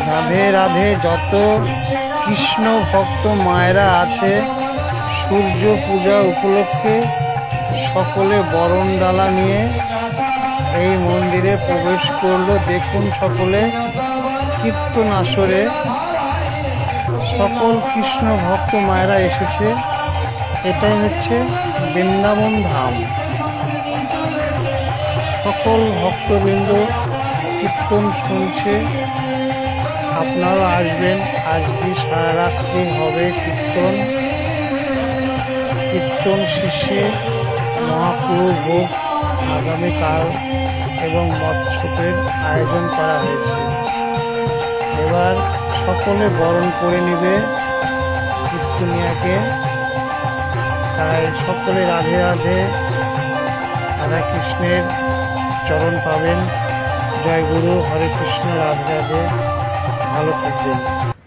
রাধে রাধে। যত কৃষ্ণ ভক্ত মায়েরা আছে সূর্য পূজা উপলক্ষে সকলে বরণ ডালা নিয়ে এই মন্দিরে প্রবেশ করলো। দেখুন সকলে কীর্তন আসরে সকল কৃষ্ণ ভক্ত মায়েরা এসেছে। এটাই হচ্ছে বৃন্দাবন ধাম। সকল ভক্তবৃন্দ কীর্তন শুনছে। আপনারা আসবেন, আজকে সারা রাত্রি হবে কীর্তন। কীর্তন শেষে মহাপ্রভু ভোগ আগামীকাল এবং মৎস্যের আয়োজন করা হয়েছে। এবার সকলে বরণ করে নেবে কীর্তনিয়াকে। তাই সকলে রাধে রাধে, রাধা কৃষ্ণের চরণ পাবেন। জয় গুরু, হরে কৃষ্ণ, রাধে রাধে। ভালো থাকবেন।